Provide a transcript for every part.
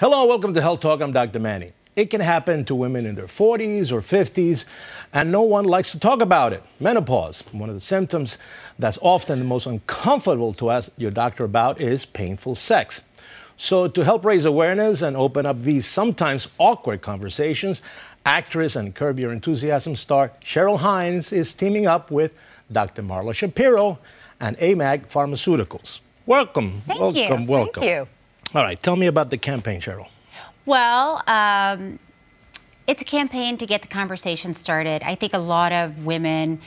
Hello, welcome to Health Talk. I'm Dr. Manny. It can happen to women in their 40s or 50s, and no one likes to talk about it. Menopause, one of the symptoms that's often the most uncomfortable to ask your doctor about is painful sex. So to help raise awareness and open up these sometimes awkward conversations, actress and Curb Your Enthusiasm star Cheryl Hines is teaming up with Dr. Marla Shapiro and AMAG Pharmaceuticals. Welcome. Thank you. Welcome. Thank you. All right, tell me about the campaign, Cheryl. Well, it's a campaign to get the conversation started. I think a lot of women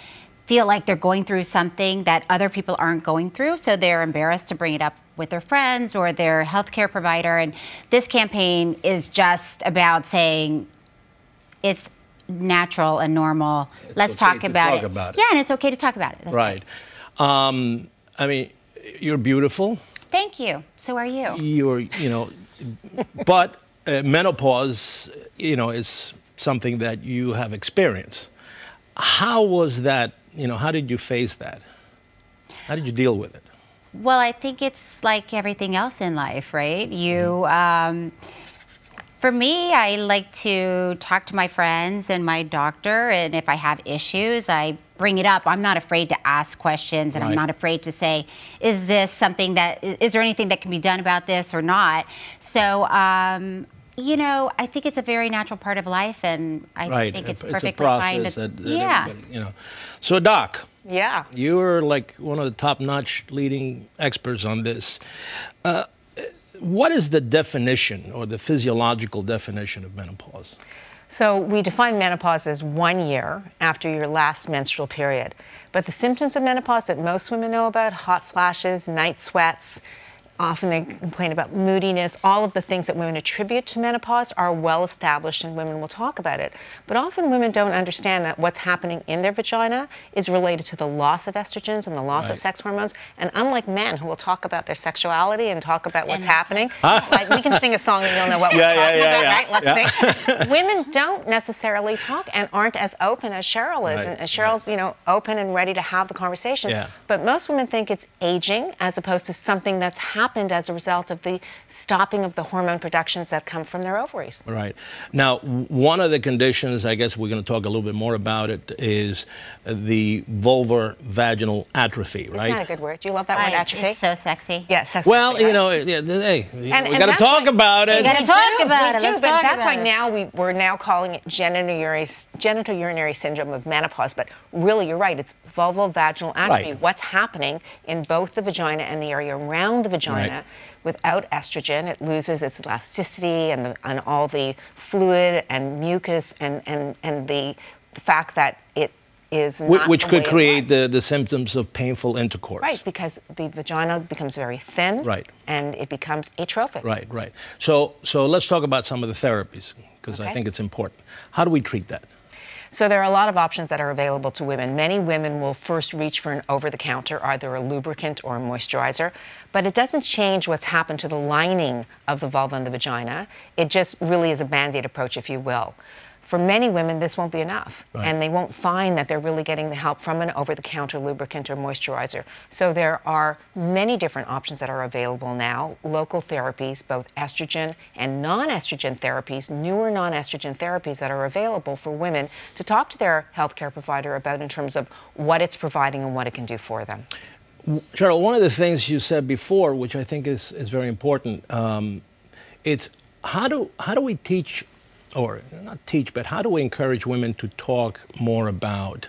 feel like they're going through something that other people aren't going through, so they're embarrassed to bring it up with their friends or their healthcare provider. And this campaign is just about saying it's natural and normal. Let's talk about it. Yeah, and it's okay to talk about it. That's right. I mean, you're beautiful. Thank you. So are you. But menopause, is something that you have experienced. How was that? How did you face that? How did you deal with it? Well, I think it's like everything else in life, right? For me, I like to talk to my friends and my doctor, and if I have issues, I bring it up. I'm not afraid to ask questions, and I'm not afraid to say, is there anything that can be done about this or not? So, I think it's a very natural part of life, and I think it's perfectly fine. It's a process So, Doc. Yeah. You're like one of the top-notch leading experts on this. What is the definition or the physiological definition of menopause? So we define menopause as 1 year after your last menstrual period. But the symptoms of menopause that most women know about, hot flashes, night sweats, often they complain about moodiness, all of the things that women attribute to menopause are well established and women will talk about it. But often women don't understand that what's happening in their vagina is related to the loss of estrogens and the loss of sex hormones. And unlike men who will talk about their sexuality and talk about what's happening, like we can sing a song and you'll know what we're talking about, right? Let's sing. Women don't necessarily talk and aren't as open as Cheryl is. And Cheryl's, open and ready to have the conversation. Yeah. But most women think it's aging as opposed to something that's happened as a result of the stopping of the hormone productions that come from their ovaries. Right. Now, one of the conditions, I guess we're going to talk a little bit more about it, is the vulvar vaginal atrophy, right? Isn't that a good word? Do you love that word, atrophy? It's so sexy. Yeah, so sexy. Well, right? We got to talk about it. We got to talk about it. But that's why now we're now calling it genital urinary syndrome of menopause. But really, you're right. It's vulval vaginal atrophy. Right. What's happening in both the vagina and the area around the vagina. Right. Without estrogen, it loses its elasticity and all the fluid and mucus and the fact that it is not which the could way create it was. the symptoms of painful intercourse. Right, because the vagina becomes very thin. Right. And it becomes atrophic. Right. So let's talk about some of the therapies, because I think it's important. How do we treat that? So there are a lot of options that are available to women. Many women will first reach for an over-the-counter, either a lubricant or a moisturizer, but it doesn't change what's happened to the lining of the vulva and the vagina. It just really is a Band-Aid approach, if you will. For many women, this won't be enough, and they won't find that they're really getting the help from an over-the-counter lubricant or moisturizer. So there are many different options that are available now, local therapies, both estrogen and non-estrogen therapies, newer non-estrogen therapies that are available for women to talk to their healthcare provider about in terms of what it's providing and what it can do for them. Cheryl, one of the things you said before, which I think is very important, it's how do we teach, or not teach, but how do we encourage women to talk more about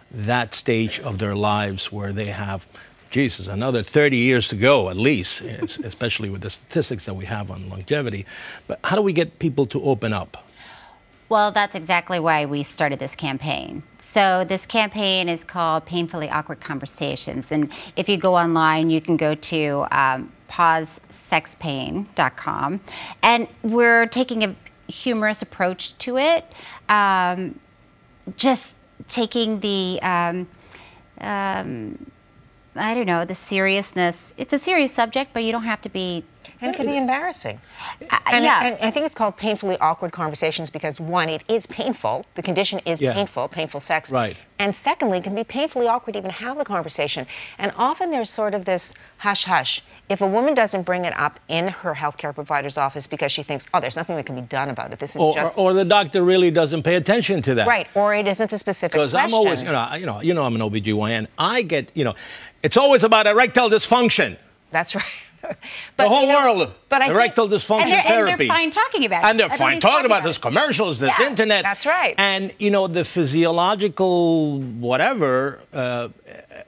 that stage of their lives where they have, Jesus, another 30 years to go at least, especially with the statistics that we have on longevity. But how do we get people to open up? Well, that's exactly why we started this campaign. So this campaign is called Painfully Awkward Conversations. And if you go online, you can go to pausesexpain.com. And we're taking a humorous approach to it, just taking the I don't know, the seriousness. It's a serious subject, but you don't have to be And it can be embarrassing. Yeah. And I think it's called painfully awkward conversations because, one, it is painful. The condition is painful sex. Right. And secondly, it can be painfully awkward to even have the conversation. And often there's sort of this hush-hush. If a woman doesn't bring it up in her healthcare provider's office because she thinks, oh, there's nothing that can be done about it. This is or the doctor really doesn't pay attention to that. Right, or it isn't a specific question. Because I'm always, you know, I'm an OBGYN. I get, it's always about erectile dysfunction. That's right. But the whole world, erectile dysfunction therapies. And they're fine talking about it. And they're fine talking about this commercials, this internet. That's right. And, the physiological whatever,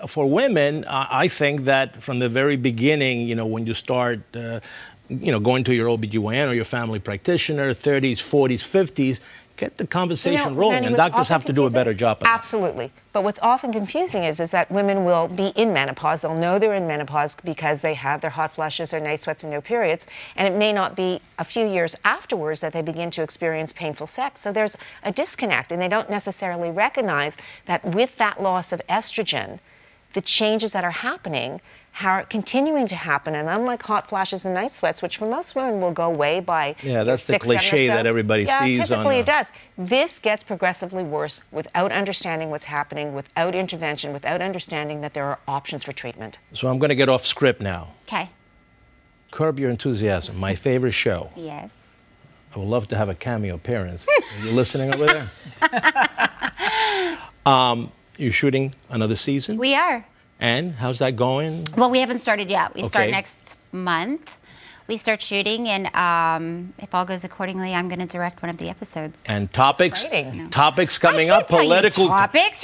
for women, I think that from the very beginning, when you start, going to your OBGYN or your family practitioner, 30s, 40s, 50s, get the conversation rolling, and doctors have to do a better job of that. Absolutely. But what's often confusing is that women will be in menopause. They'll know they're in menopause because they have their hot flushes, their night sweats, and no periods. And it may not be a few years afterwards that they begin to experience painful sex. So there's a disconnect, and they don't necessarily recognize that with that loss of estrogen, the changes that are happening are continuing to happen. And unlike hot flashes and night sweats, which for most women will go away by that's 6, the cliche 7 or so, that everybody sees. Typically it does. This gets progressively worse without understanding what's happening, without intervention, without understanding that there are options for treatment. So I'm going to get off script now. Okay. Curb Your Enthusiasm, my favorite show. Yes. I would love to have a cameo appearance. Are you listening over there? You're shooting another season? We are. And how's that going? Well, we haven't started yet. We start next month. We start shooting, and if all goes accordingly, I'm going to direct one of the episodes. And topics coming up, political topics.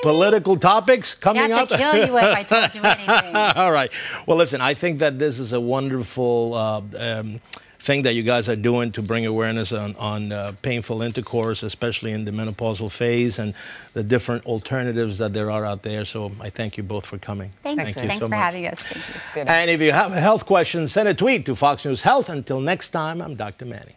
Political topics coming up. I'd have to kill you if I told you anything. All right. Well, listen, I think that this is a wonderful thing that you guys are doing to bring awareness on painful intercourse, especially in the menopausal phase, and the different alternatives that there are out there. So I thank you both for coming. Thanks so for much. having us. Thank you. And if you have a health question, send a tweet to Fox News Health. Until next time, I'm Dr. Manny.